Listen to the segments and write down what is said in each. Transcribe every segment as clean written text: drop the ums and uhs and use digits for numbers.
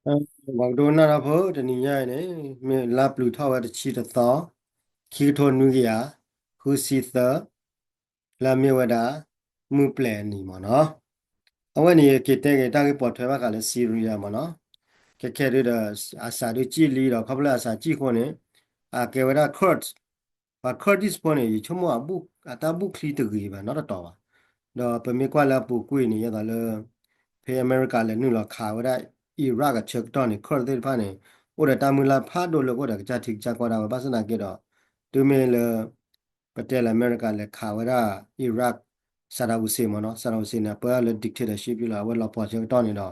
บอกโดนนะเพอเดี๋ยวนี้ใหญ่เนี่ยมีลาบลูเท่าว่าจะชีดต่อคิดทนนุยาฮูซีเตอร์ลาเมวดามูเปลนี่มั้งเนาะเอาวันนี้คิดแต่ก็ตั้งแต่ปอดเทว่ากันเลยซีเรียมั้งเนาะแค่เรื่องอาสาดูจีลีเราเขาบอกอาสาจีคนเนี่ยแกว่าได้คัร์ตว่าคัร์ติสปอนเนี่ยชั่วโมงบุกตาบุกลีตกี่บ้านนั่นต่อวะเดี๋ยวเป็นไม่กว่าแล้วบุกคุยนี่ยังไงเลยเพอเมริกาเลยนู่นเราข่าวได้อิรักกับเช็กตอนนี่คัร์ติสพานี่ โอ้เดตามุลาพาโดโลก็เดกจะทิกจากว่าเราภาษณาเกดอดูเมลประเทศอเมริกาเลยข่าวว่าอิรักซาดาอุเซมเนาะซาดาอุเซเนี่ยเปิดเลยดิกเตอร์ชิพอยู่แล้วว่าเราพอเชื่อตอนนี้เนาะ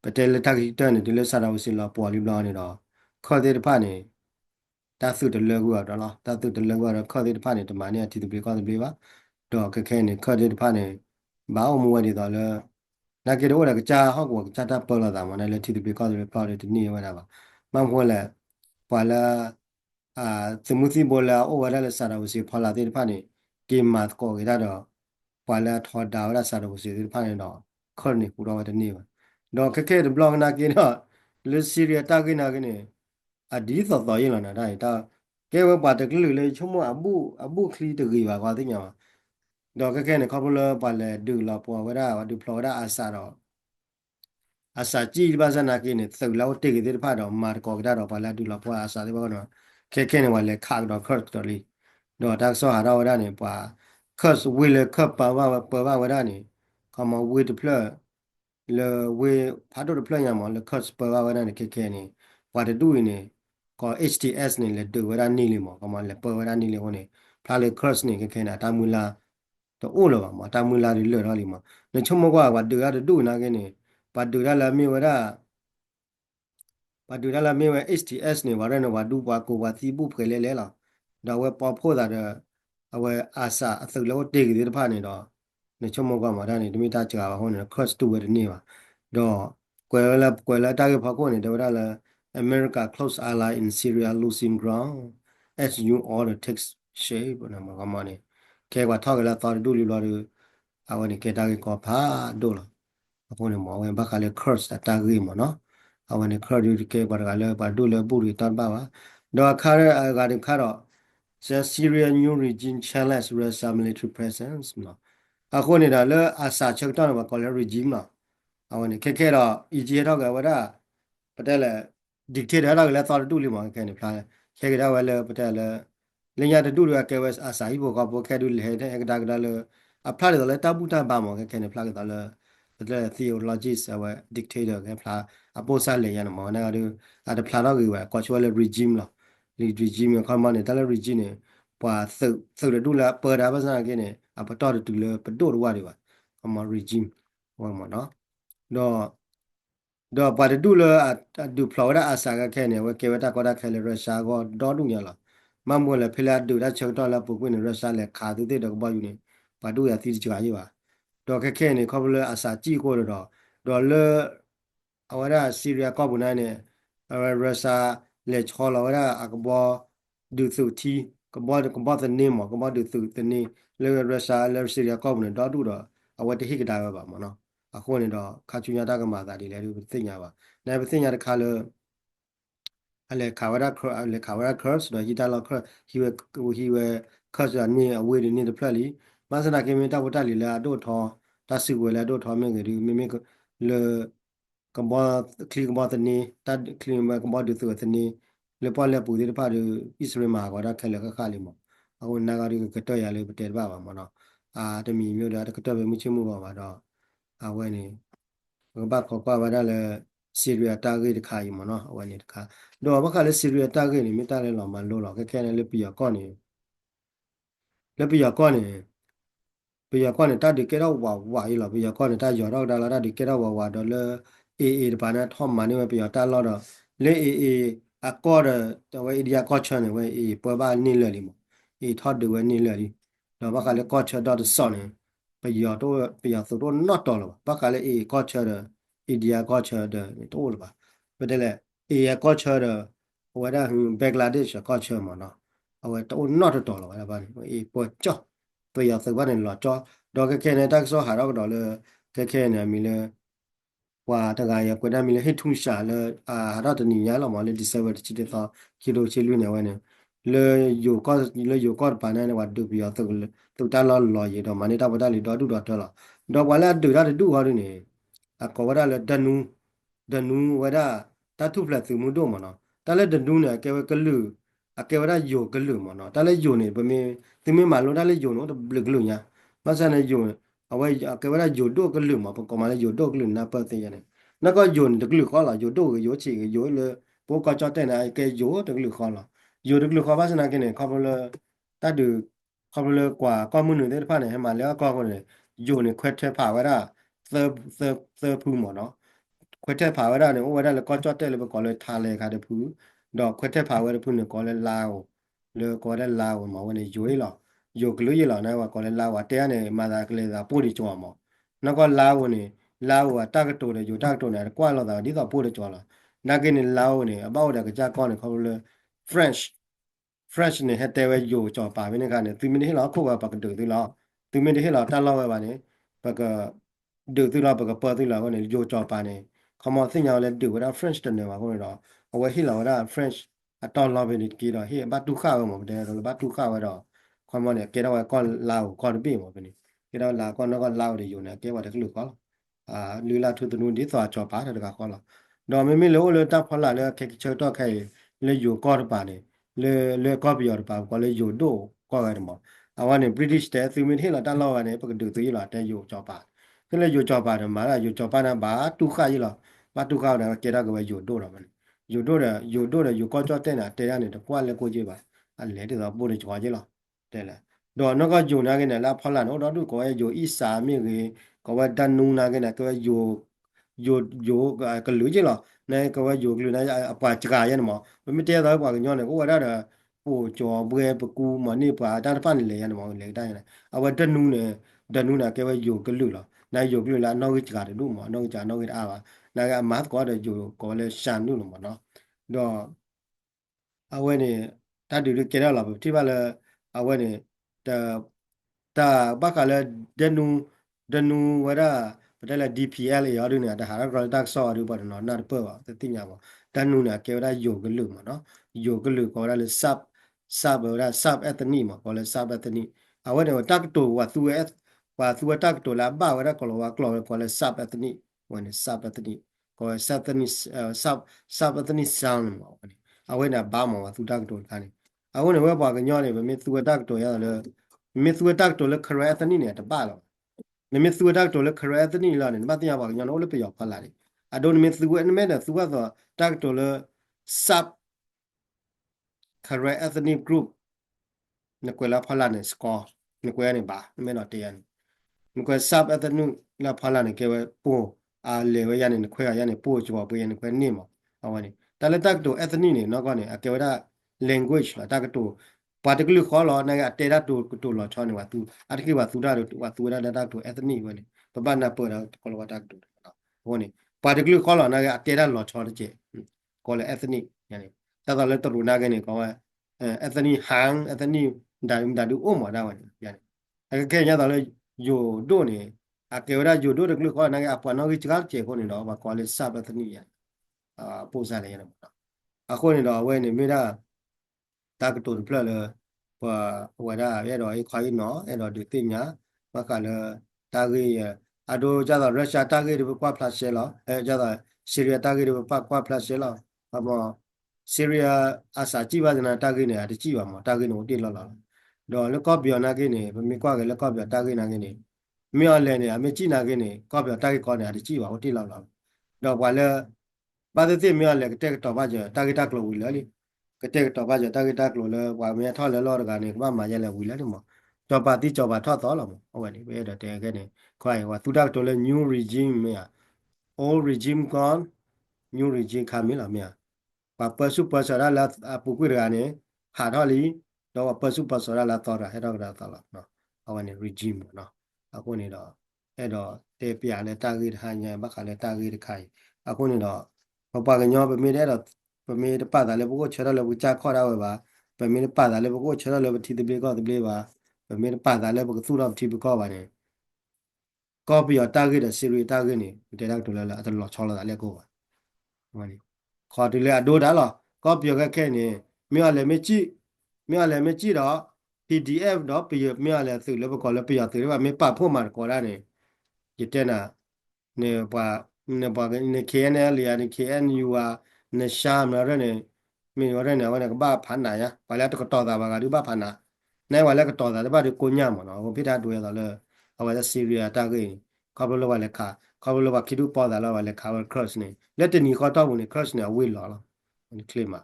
ประเทศเลยทักทิกเตอร์เนี่ยที่เลยซาดาอุเซเราพอริบลานี่เนาะข้อเท็จพานี่ตาสุดเลือกว่าเนาะตาสุดเลือกว่าข้อเท็จพานี่ตมาเนี่ยที่ตัวเบลก็ตัวเบลว่าดอกแค่เนี่ยข้อเท็จพานี่บ้ามัวดีต่อเลย na ke do la cha ho ko cha ta pa la da ma na le ti bi ko le pa le ti ni wa da ba ma ko le pa la se mu si bo la o wa la sa da wo si pa la ti pa ni ke ma ko ge da do pa la tho da wa sa da wo si ti pa ni do kho ni ku do wa de ni ba do ke de blog na ke no le syria ta ke na ke ni di so so yin la na da ta ke wa pa de ke le chu mo abu kli de ge ba kwa ti nya ดอกแค่เนี่ยเขาพูดเลยไปเลยดูเราพอว่าได้ว่าดูพลอได้อาสาเรา asa chi ba sa na ke ne tsu lao te ke de pha do ma ko ga do pa la du la pwa asa de ba no ke ne wa le kha do khot do li do da so ha da wa da ne pwa khot we le khot pa wa da ne ka ma we de pla le we pha do de pla ya ma le khot pa wa da ne ke ne wa de du ne ko hts ne le du wa da ni le mo ka ma le pa wa da ni le ho ne pha le cross ne ke na ta mu la to o lo ba ma ta mu la ri le ro li ma ne chum mo kwa wa du ga du na ke ne pa du da la mi wa da ปัจจุบันเราไม่ว่า STS เนี่ยว่าเรื่องว่าดูว่ากูว่าที่บุพเพเลยเลยล่ะเราว่าพอพูดแต่เอาไว้อาสาสึกแล้วเด็กที่ผ่านเนี่ยดอในชั่วโมงกว่ามาได้เนี่ยไม่ได้จ้าว่าคนเนี่ย cross to เวนี่ว่ะดอกวยละได้ก็พอคนเนี่ยเดี๋ยวได้ละ America close ally in Syria losing ground as you order takes shape นะมันก็มาเนี่ยแค่ว่าเท่ากันแล้วตอนดูรีบๆเอาวันนี้แกได้ก็พาดูละအခုနေမောဝင်ဘက်ကလည်း cross တာကြီးမနော်အဝန်နေ cross ဒီကေပါကလည်းပါဒူလည်းပူရီတန်ပါပါတော့ခါရဂါဒီခါတော့ the Syria new regime challenge Russia military presence နော်အခုနေတာလေအစာချက်တော့ဘာကလည်း regime နော်အဝန်နေခက်တော့ EJ တော့ကဝရပတဲလေ dictator တော့လည်းတော်တူလိမခဲနေဖလားခဲကြတော့လည်းပတဲလေလညာတူရကဲဝက်အစာဟိဘောကဘောခဲဒူလေတဲ့ကဒါလေအဖလားတယ်လေတပူတပါမောခဲနေဖလားကတော့လေ the theologist our dictator ကဖလားအပိုစားလေရနမောနာကတူအတဖလားတော့က cultural regime လို့ regime ကမှနေတာလေ regime နေပွာသုတ်တူလာပေါ်တာပါစနာကင်းနေအပတော်တူလေပတိုးရဝတွေပါကမှ regime ဟောမှာနော်တော့ပါတူလဒူဖလော်ဒါအစာကခဲနေဝကေဝတာကောဒါခဲလေရုရှားကိုဒေါ်ဒူညာလာမမွေလေဖလာဒူဒါချုပ်တော့လာပုကွင်းရုရှားလေခါတူတဲ့တော့ဘာယူနေပါတူရသီးကြွားရေးပါတော့ခဲနေခေါပလအစာကြည့်ကိုတော့လေအဝရဆီးရီးယားကောဘူးနိုင်နေရုရှားလေချောလာဝရအကဘောဒူစုတီကဘောတဲ့နေမကဘောဒူစုတဲ့နေလေရုရှားလေဆီးရီးယားကောဘူးနေတော့တူတော့အဝတဟိကတာပဲပါမနော်အခုနေတော့ခါချူညာတကမာတာဒီလေသူသိညာပါနိုင်ပသိညာတခါလေအလေခါဝရခအလေခါဝရခရစ်တော့ဟီတာလခဟီဝခါစနေအဝေးနေတဖက်လီမဆနာကေမီတာဝတလီလာတို့ထောတဆီဝဲလာတို့ထောမင်းကြီးမိကလေကဘာခလီကဘာတနေတတ်ခလီမကဘာဒုသဝတနေလေပေါ်လေပူဒီတပါဒဣစရမာကွာခက်လေခါလီမအခုနာဂရီကတော့ရလေပတဲပါပါမနော်တမီမျိုးတာကတော့ပဲမချမှုပါပါတော့ဝဲနေဘာခေါ်ပါပါလဲဆီရီယာတာဂေတခါယူမနော်ဝဲနေတခါတော့ဘာခါလဲဆီရီယာတာဂေနေမိတာလဲလောမလို့တော့ခဲနေလေပြရကောနေလေပြရကောနေပြရကောနေတတ်ဒီကေတော့ဝါရီလောပြရကောနေတာရောတော့ဒါလာဒီကေတော့ဝါတော့လေအေတပါနဲ့ထောမနေပြရတာလောတော့လေအကောတော့ဝဲအိဒီယာကောချန်နေဝဲပွဲပါနေလေလီမထော့ဒီဝဲနေလေလီတော့ဘာခါလဲကောချတော့စောနေပြရဆိုတော့ not တော့လောဘာခါလဲကောချတော့ India culture 的多了吧？不对嘞，也 culture 的，我的Bangladesh culture 嘛喏，我都 not 到了，我把不叫，不要是我的老早，到个开呢，大说还那个到了，个开呢，米了。哇，这个也国家米了很通下了啊，那这年了嘛，了第三个去的他去到去6年外呢，了有高的班呢，话都比较都打了也的嘛，你打不打里打都打得了，打完了都打的都好的呢，啊，搞完了dan nu wada ta tu pla tu mu do mo no ta le dan nu ne ke we ke lu a ke wada yo ke lu mo no ta le yo ne be me ti me ma lo ta le yo no de ble ke lu nya ma sa ne yo a we ke wada yo do ke lu mo ko ma le yo do ke lu na pa te ya ne na ko yo de ke lu kho la yo do yo chi yo le bo ko cho te na ke yo de ke lu kho la yo de ke lu kho ba sa na ke ne kho le ta du kho le kwa ko mu ne de pa ne ma le ko ne yo ne kwet te pa wada thơ pu mo no ခွက်တဲ့ဖာဝရနဲ့ဝရလည်းကောကြော့တဲ့လည်းကောလည်းထားလေခါတဲ့ဖူတော့ခွက်တဲ့ဖာဝရဖူနဲ့ကောလည်းလာကိုလေကောလည်းလာကိုမဝင်ရွေးလောယိုကလူရလောနဲ့ကောလည်းလာဝတဲနဲ့မာသာကလေးသာပို့တယ်ကြောမောနောက်ကလာဝင်နေလာဝတာကတိုတယ်ယူတာကတိုနဲ့ကွာလောတာဒီတော့ပို့တယ်ကြောလာနာကနေလာဝင်နေအပေါ့တဲ့ကြာကောနဲ့ခေါ်လို့ French French နဲ့ဟဲ့တဲ့ဝဲယိုကြောပါမင်းကနေသူမင်းဟဲ့လောက်ခုကပကတူသူလောက်သူမင်းဟဲ့လောက်တလောက်ဝဲပါနေပကဒူသူလောက်ပကပေါ်သူလောက်ကနေယိုကြောပါနေ ခမစင်ညာလည်းတူဝရ French တနေမှာကိုတော့အဝဲဟိလာဝရ French အတော်လောက်ပဲဒီတော့ဟိဘတ်တူခါမမတဲ့တော့ဘတ်တူခါဝတော့ခမနဲ့ကေတော့ကောလာကောပြီမပဲနေကေတော့လာကောတော့လာတွေယူနေကေဝတဲ့ကလူကောအာလူလာထုတနုဒီသွားချောပါတယ်တကကောလာတော့မမေလို့လေတပ်ဖလာလေခေချေတော့ခဲလေယူကောပါနေလေကောပြရပါကောလေယူတော့ကောရတယ်မအဝနဲ့ British တဲ့သူမင်းဟိလာတလောက်ရတယ်ပကတူသူရလာတဲ့ယူချောပါကလေယူချောပါတယ်မှာယူချောပါနာဘာတူခါရလာ ဘာတုခောက်တယ်ကေရကပဲယူတို့တော့မလဲယူတို့တယ်ယူကောကြောတဲ့နာတဲရနေတော့ကွာလဲကိုကြည့်ပါအလဲတဲ့တော့ပို့တယ်ကြွားကြည့်လားတဲ့လဲတော့နောက်ကယူနာကနေလာဖလာနော်တော့သူကောရဲ့ယူအီစာမြေကြီးကောဝဒန်နူနာကနေကောယူကလူကြည့်လားနဲကောယူကလူနာအပွားကြကာရဲ့နော်မတဲတော့ပွားညောနေကိုဝရတာပို့ကြောပွဲပကူမနေပါတာတဖန်လေရနော်လေတိုင်းအဝဒန်နူနဲ့ဒန်နူနာကေဝယူကလူလားနိုင်ယူကလူလားနောက်ကြကာတယ်လို့မနောက်ကြနောက်ကြအားပါ 那个马国的就搞了山路了嘛喏，那阿伟呢，他就是给了老婆，提拔了阿伟呢，的把个了登录我的不得了 DPL 也要的呢，但还是个大少的不的喏，那的不哇，这定下嘛，登录呢给我的有个路嘛喏，有个路搞了 sub 我的 sub ethnic 嘛，搞了 sub ethnic，阿伟呢我大个多我大个多了，把我的搞了 sub ethnic，我呢 sub ethnic。ko South sound ma wani awe na ba ma tu dak to ka ni awe ne we bwa ga nyo ne me tu dak to ya le me tu dak to le kra ethni ne ta ba lo me tu dak to le kra ethni la ne ma ti ya ba ga nyo no le pe yo pa la ni adon me tu ne me na tu ga so dak to le sub kra ethnic group ne ko la pa la ne score ne ko ya ne ba me no te ya ni 你快上班的弄那跑那里给我播啊，另外让你快啊，让你播就话不让你快念嘛，好吧你。但是大个多 ethnic 呢，那个呢，给我的 language 了，大个多，把这个路好了，那个对他多了穿的话都，啊这个话都大的话都那大多 ethnic 话呢，不把那播了，搞了话大多，好呢，把这个路好了，那个对他了穿的些，搞了 ethnic yani，但是了多路那个呢，搞啊，ethnic 行 ethnic 大都欧嘛那玩意，yani，那个看见到了有多呢。a que ahora yo do reclu ko na a pa no gi chal che ko ni do ba ko le sa ba tani ya a po sa le ya no a ko ni do we ni mi da ta ko to pla le wa wa da ye do ai khoi no e do de tin nya ba ka le ta gi a do ja da russia ta gi de kwa pla she lo e ja da syria ta gi de pa kwa pla she lo ba mo syria asa chi ba na ta gi ne a de chi ba mo ta gi no ti lo lo do le ko bio na gi ne mi kwa ge le ko bio ta gi na gi ne 没有来呢，没进那个呢，搞不了大概搞呢，的计划我对了了，那完了，把这没有来个这个倒把着，大概大概为了哩，个这个倒把着，大概大概了，外面套了老的个呢，妈妈也来为了的嘛，叫把套倒了嘛，我问你，为了这个呢，快话，都到到了 new regime 没啊，old regime gone，new regime 看没了没啊，把不说了不贵的个呢，下套里，然后不说了到了，还到个到了，喏，我问你 regime 喏。အခုနေတော့အဲ့တော့တေပြလဲတာဂိဟာညာဘခလဲတာဂိခိုင်အခုနေတော့ဘပကညောပမေတဲ့တော့ပမေတပတ်တာလဲဘကိုချရလဲဘကြခေါ်ရဝဲပါပမေပတ်တာလဲဘကိုချရလဲဘတီတပြေကောတပြေပါပမေပတ်တာလဲဘကသူတော့တီပကောပါနေ có bây giờ ta cái là Syria ta cái này để đang tụi là tụi nó cho là lại cô mà này khó thì là đồ đã là có bây giờ cái này mình là mấy chi đó PDF đó bây giờ mình là từ lúc có là bây giờ từ lúc mình bắt phụ mà có ra này chỉ tên là ne pa ne KNL ya ne KNU à ne Sham rồi này mình rồi này cái ba phản này á và lại cái tàu đó cái ba phản à này và lại cái tàu đó ba được cô nhà mà nó không biết đã đuổi rồi là ở ngoài Syria ta cái có bao lâu lại cả có bao lâu khi đủ bao đó là lại cả cross này lấy tiền đi có tao này cross này will lo này claim mà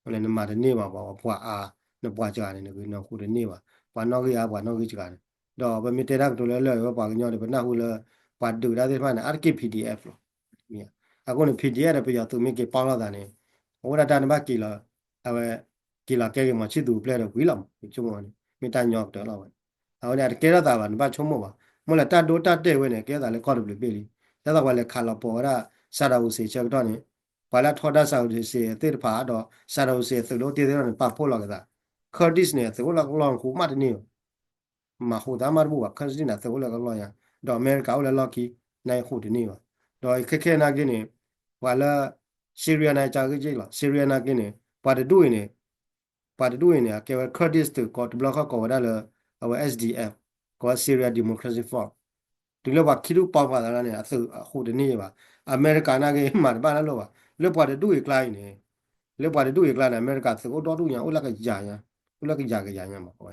này mà đến này mà bảo qua à nó qua chơi này nó khu đến này mà và nó cái à và nó cái chơi này đó bây giờ mình thấy được là bảo cái nhau thì nó là và được ra thì phải là archive PDF lo yeah ako ni PDF ရပြရသူမိကေပေါင်းလာတာနေဟိုရတာနမကီလာအဝဲကီလာကဲကမချစ်သူပလဲတော့ဝီလာကျုံမနေမိတညော့တယ်လောက်ပဲဟိုเนี่ยကဲရတာပါနမချုံမပါမလဲတတ်တိုးတတ်တဲ့ဝဲနေကဲတာလဲကော့တယ်ပြေးလီရတာကလည်းခါလာပေါ်ရစာရာဦးစေချက်တော့နေဘာလာထော်တာစာဦးစေတေတဖာတော့စာရာဦးစေသလိုတည်တယ်တော့ပတ်ဖို့လောက်ကစားခေါ်ဒစ်နေသလိုလောက်လောခုမှတ်နေမှာဟိုဒါမှမဟုတ်ခန့်စင်းတာသလိုလောက်လောရတော့အမေရိကလည်းလော်ကီနိုင်ခုတနေပါတော့ခက်ခဲနာကင်းနေဝါလာဆီရီယာနာကြာကြီးလားဆီရီယာနာကင်းနေပါတူနေကဲခရဒစ်တူကော့ဘလော့ကောဝဒါလအဝ SDF ကော Syria Democracy Force ဒီလိုပါခိလူပေါပါလာနေအဆဟိုတနေ့ပါအမေရိကန်နာကမှာပါလာလို့ပါလို့ပါတူကလိုက်နေလို့ပါတူကလိုက်နေအမေရိကစကိုတော်တူညာဥလကကြာညာဥလကကြာကကြာညာမှာဟော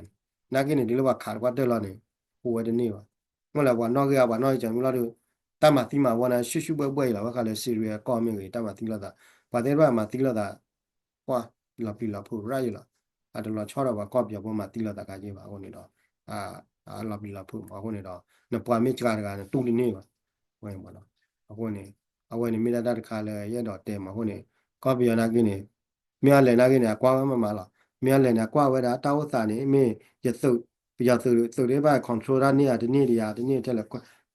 နာကင်းနေဒီလိုပါခါကွာတက်လာနေဟိုဝဲတနေ့ပါမဟုတ်လားဘာနော်ကရပါနော်ကြံမလို့တမတိမဝနာရှုရှုပွဲလာဘာခါလဲဆီရီယာကောမင်းကြီးတမတိလာတာဘာတဲ့ဘာမှာတိလာတာဟွာလာပြီလာဖို့ရိုက်လာအဲ့တော့ချောတော့ဘာကော့ပြပေါ်မှာတိလာတာကကြီးပါဟိုနေတော့လာပြီလာဖို့ဟိုနေတော့နပွားမိချကာကတူနေနေပါဟိုနေပါတော့ဟိုနေအဝဲနေမိလာတာတခါလဲရက်တော့တဲမှာဟိုနေကော့ပြနာကင်းနေမြန်လဲနာကင်းနေကွာမလားမြန်လဲနာကွာဝဲတာတောက်စာနေမင်းရစုပြရစုလေးပါကွန်ထရိုလာနေရဒီနေ့တက်လဲ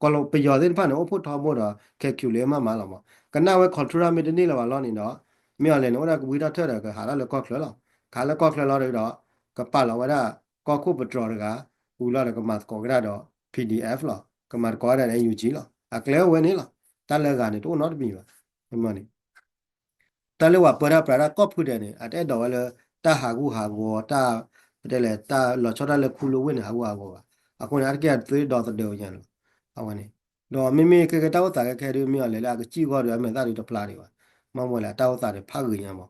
ကလောပယောတဲ့ဖာနော်ဖို့ထောင်းမို့တော့ကဲကျူလေမမလာမကနာဝဲ control မီတနေလာလောနေတော့မြော်လေနော်ကဝီတာထက်တယ်ကဟာလာကော့ခလလောခါလာကော့ခလလောတော့ကပလာဝဒကောခုပထရကဦးလာကမတ်ကောကရတော့ PDF လောကမတ်ကောရတဲ့ UG လောအကလဲဝဲနေလောတလည်းကနေတော့တော့ပြီပါမနေတလည်းဝပရပရကော့ဖူတယ်နေအတဲ့တော့လေတဟာကူဟာကောတတဲ့လေတလောချောတလည်းခုလိုဝင်းနေဟာကူဟာကောအခုနအကဲသွေးတော့တဲ့ရန်လောဟောနေတော့မိမိကတောက်တာခဲရမြော်လေလာကကြည့်ခေါ်ရမယ်သားတွေတော့ဖလာတွေပါမမလာတောက်တာတွေဖခင်ရမော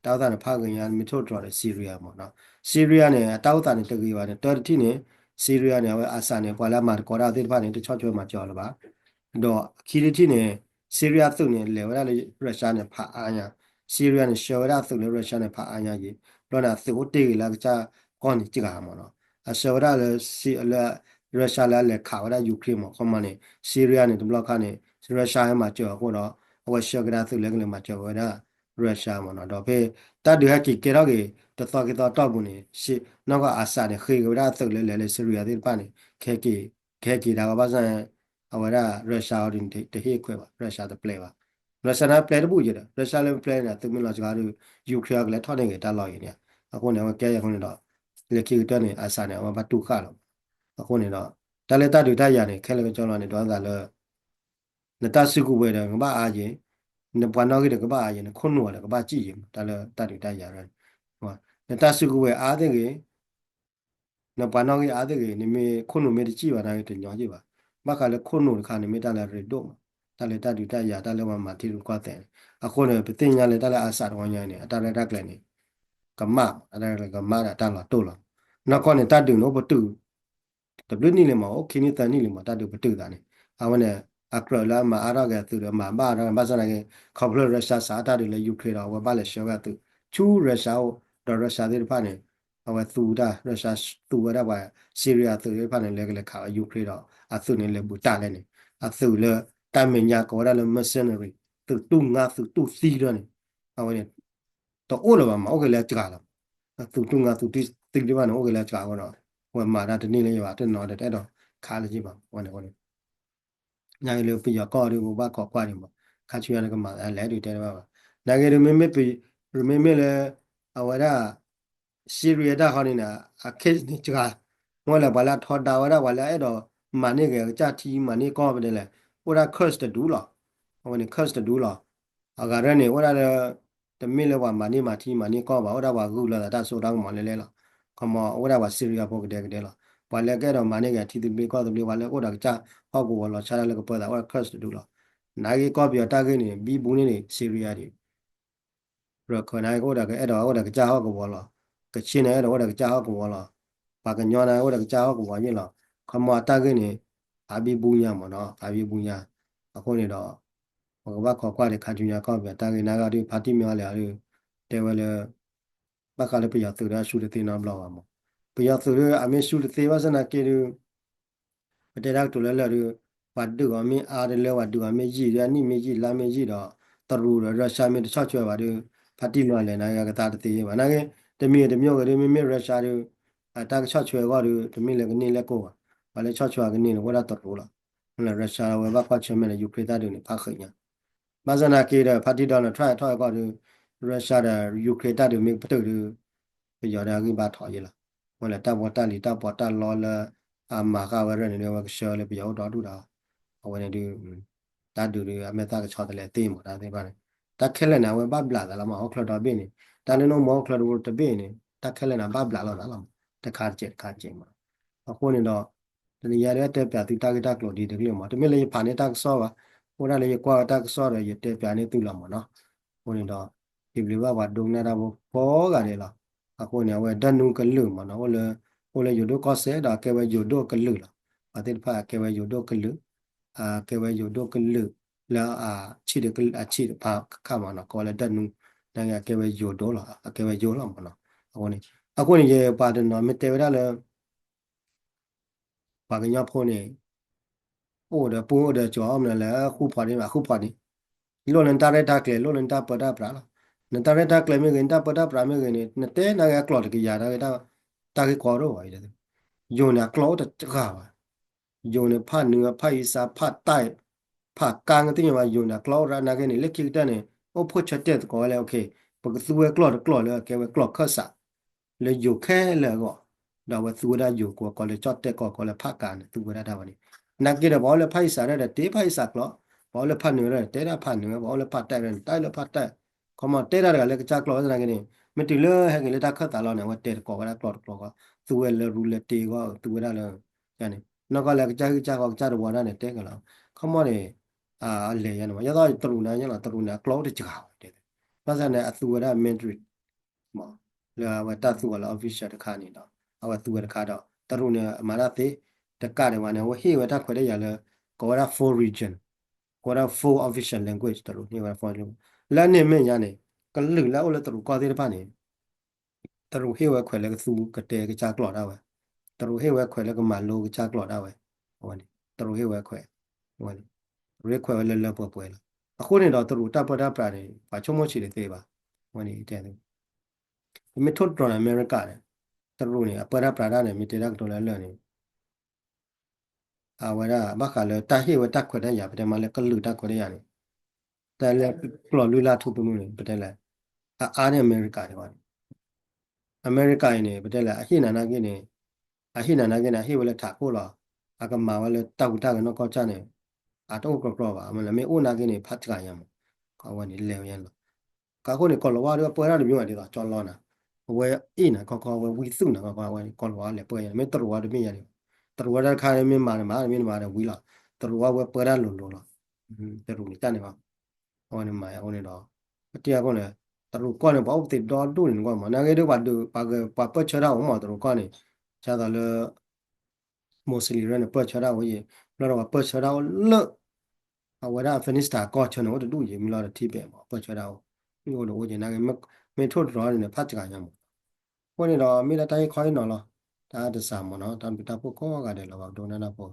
တောက်တာတွေဖခင်ရမထုတ်တော်တဲ့ဆီရီးယားမောနော်ဆီးရီးယားနဲ့တောက်တာတွေတကယ်ပါတယ်တော်တိနဲ့ဆီးရီးယားနဲ့အာဆာနဲ့ပွာလာမာကောရာသေးဖာနဲ့တချောချွဲမှာကြော်လပါတော့ခီရီတီနဲ့ဆီးရီးယားသူနဲ့လေဝရလေရုရှားနဲ့ဖာအာညာဆီးရီးယားနဲ့ရှော်ရသူနဲ့ရုရှားနဲ့ဖာအာညာကြီးတော့နာသူတေလာကစားကောင်းနေကြတာမောနော်အရှော်ရလေဆီလာရုရှားလည်းခါဝရယူကရိန်းမှာခမနဲ့ဆီးရီးယားနဲ့ဒီဘလောက်ခနဲ့ရုရှားမှာကြော်ကိုတော့အဝရှော့ကရာသူလည်းကလေးမှာကြော်ဝရရုရှားမှာတော့ဖေတတ်ဒီဟကီကေရောကေတသောကေတော့တော့ဘူးနေရှေနောက်ကအာဆာနဲ့ခေကရာသူလည်းဆီးရီးယားဒီပါနေခဲကီဒါကဘာစံအဝရရုရှားရင်တဟေခွဲပါရုရှားတဲ့ play ပါရုရှားနဲ့ play တပူကြတယ်ရုရှားလည်း play နဲ့သူမလို့စကားတို့ယူကရိန်းကလည်းထောက်နေကြတာလောက်ရင်အခုနေကဲရခုနေတော့လေကီတက်နေအာဆာနဲ့ဘာတူခါတော့အခုနေတော့တလည်းတတူတရနေခဲလည်းကြောင်းလာနေတော့သာလဲနတစုကူပဲတယ်ကဘာအားရင်နဘွားနောက်ကြီးကဘာအားရင်ခွန်းလို့လည်းကဘာကြည့်ရင်တလည်းတတူတရရတယ်ဟောနတစုကူပဲအားတဲ့ကြီးနဘွားနောက်ကြီးအားတဲ့ကြီးနေမေခွန်းလို့မေကြည့်ပါတိုင်းတင်ညောကြည့်ပါမခါလည်းခွန်းလို့ခါနေမေတလည်းရတော့တလည်းတတူတရတလည်းမတီလူကွာတဲ့အခုနေပတင်ညာလည်းတလည်းအာဆာတော်ညာနေအတလည်းတက်လည်းနေကမအဲ့ဒါလည်းကမတာတလာတို့လာနောက်ခေါနေတတူလို့ဘတူတပလနီလေမโอเคနေတန်နီလေမတတူဘတူတာနေအဝနဲ့အခရလာမှာအားရကသူတော့မှာဘာတော့မဆန်နေခေါပလရုရှားစာတာတွေလည်းယူခရတော့ဝဘာလည်းရှောကသူချူရုရှားတော့ရုရှားတွေဖာနေအဝသူတာရုရှားသူဝရပါဆီးရီးယားသူတွေဖာနေလည်းကလည်းခါယူခရတော့အသူနေလည်းဘူတာလည်းနေအသူလည်းတမညာကောရလည်းမစနရီသူတူငါသူစီးတော့နေအဝနဲ့တော့အိုးလောမှာโอเคလည်းကြာလာသူတူငါသူတိတိပါနော်โอเคလည်းကြာတော့ဟိုမှာဒါတနေ့လေးပါတဲ့တော့တဲ့တော့ခါလည်းကြည့်ပါဟိုနေညာလေပြရကောရီဘာကောကွာနေမှာခါချူရကမှာလဲတွေတဲပါနာငယ်ရမေမေပြရမေမေလေအဝရဆီရီယတာခေါနေနာအခက်နေကြမောလာဘလာထော်တာဝရဝလာအဲ့တော့ money cái cha thi money có bên đây là ora curse đủ lo ông này curse đủ lo à cái này ora là the middle one money mà thi money có vào ora vào gula là ta số đang mà lên là como ora vào Syria bộ cái là và lại cái đó money cái thi bị có được và lại ora cha họ cũng lo cha là cái bữa đó ora curse đủ lo nãy cái có biểu ta cái này bị bún này Syria đi rồi còn này ora cái đó ora cái cha họ cũng lo cái chi này đó ora cái cha họ cũng lo và cái nhỏ này ora cái cha họ cũng lo như là como ta cái này abi bunya mà nó abi bunya à con này đó mà các bác có qua để khám nhà con về ta cái nào đi party mình lại đi đều là bác cái bây giờ từ đó suy nghĩ nó bao mà bây giờ từ đó mình suy nghĩ bao giờ là cái bete dak to le ru wadu ga mi a de le wadu ga mi ji ya ni mi ji la mi ji do tru ro Russia mi cha chwa ba de phati lo le na ga ta de ba na ge de mi de myo ga de mi Russia de a ta cha chwa ga de de mi le ni le ko ba le cha chwa ga ni wa da tru la la Russia wa ba pa che me le Ukraine da de ni pha khnya ba za na ke de phati do na try try ga de Russia da Ukraine da de mi pa de bây giờ đã cái ba thọ vậy là mà là ta bỏ ta lì ta bỏ ta lo là à mà cái vấn đề này mà cái sợ là bây giờ đó đủ đó ở bên này đi ta được đi à mấy ta cái chọn là tiền mà ta thấy bạn ta khé lên nào ba bla là mà học là đó bên này ta nên nó mà học là đủ tập bên này ta khé lên nào ba bla là làm ta khá chết mà học bên này đó thì giờ đấy tập thì ta cái ta lo đi được liền mà thì mình lấy phản này ta so và hôm nay lấy qua ta so rồi giờ tập này tu làm mà nó bên này đó thì bây giờ hoạt động này là có cái này là ako ne we danu ka lu ma no le yodo ko se da ke we yodo ka lu la atin pha ke we yodo ka lu ke we yodo ka lu la chi de ka chi de pha ka ma no ko le danu na ya ke we yodo la ke we yodo la ma no ako ne ye pa de no me te we da le pa ga nya pho ne o de pu o de jo am le khu pha ni ma khu pha ni lo len ta re ta ke lo len ta pa da pra la nen ta re ta ke me gen ta pa da pra me gen ne te na ya klot ke ya da ta ke ko ro wa ide yo na klot ta ka wa yo ne pha nu pha yi sa pha tai pha ka ng ti ma yo na klot ra na ke ni le ki ta ne o pho cha te ko le okay pa ke su we klot le ke we klot kha sa le yo khe le go da wa su da yo ko le chot te ko le pha ka ne tu da da wa ni na ke da ba le pha yi sa re te pha yi sa klot ba le pha nu re te da pha nu ba le pha tai re tai le pha tai ko ma te da ga le cha klot na ke ni me ti le ha ke le ta kha ta lo ne wa te ko ga klot ko ga su we le ru le te ko tu da le ya ni no ka le cha ko cha ro wa na ne te ka la ko ma ne le ya no ya da tru na ya la tru na klot de cha te ba sa ne a su da Madrid မောလာဝတသူကလာ official တခါနေတော့အဝသူကတခါတော့တရုနေအမာရတေတကတယ်ဝါနေဝဟေဝတခွဲရရလဲကောရာ4 region ကောရာ4 official language တရုနေဝ4 language လာနေမင်းရနေကလူလာအိုလတရုကောသေးတပါနေတရုဟေဝခွဲလဲကသူကတဲ့ကကြကလော်တာဝဲတရုဟေဝခွဲလဲကမလိုကကြကလော်တာဝဲဟိုနေတရုဟေဝခွဲဟိုနေရဲခွဲလဲလဲပွဲပွဲလာအခုနေတော့တရုတပတာပရာနေဘာချုံမရှိတယ်သေးပါဟိုနေတဲ့မထုတ်တော်အမေရိကနဲ့တရုနေအပရပရာနဲ့မီတေရက်တော်လဲလဲနေအဝရဘခါလဲတဟိဝတက်ခွတဲ့ရပတဲ့မလဲကလူတက်ခွတဲ့ရနေแต่လဲကလော်လူလာထုတ်ပမှုနေပတဲ့လဲအားနဲ့အမေရိကတွေပါအမေရိကနေပတဲ့လဲအဟိနာနာကိနေအဟိနာနာကိနေဟိဝလဲထားကိုလောအကမာဝလဲတောက်တာကနော်ကောချနေအတော့ကလောပါအမလဲမေအိုနာကိနေဖတ်ကြရမှာကောဝနေလဲရန်ကာကိုနေကောလောဝါတော့ပွဲရတဲ့မြို့ရတယ်တော့ကျော်လောနာဝဲအိနာကောဝဲဝီစုနာကောဝဲကောလောဝါလဲပွဲရမေတရဝါတမြရတယ်တရဝါတခါရမင်းမာမာမင်းမာဝီလာတရဝါဝဲပွဲရလုံလုံလားတရူနေတနေပါဟောနေမာဟောနေတော့တရားကောနေတရူကောနေဘောတိတော်တူနေကောမနာကေတော့ဘာတူပါကပပချရာဟောမတရူကောနေချာတယ်လေမိုစလီရနေပချရာဝေးလောတော့ပချရာလောအဝရအဖနစ္စတာကောချနောတူရေမလာတိပဲပချရာမျိုးတော့ဝေးနေမမထုတ်တော်နေဖတ်ကြရမှာဟိုနေတော့မိလာတိုင်းခိုင်းနော်လားဒါတစားမနော်တမ်ပတာဖို့ကောကတယ်လောတော့နာနာဖို့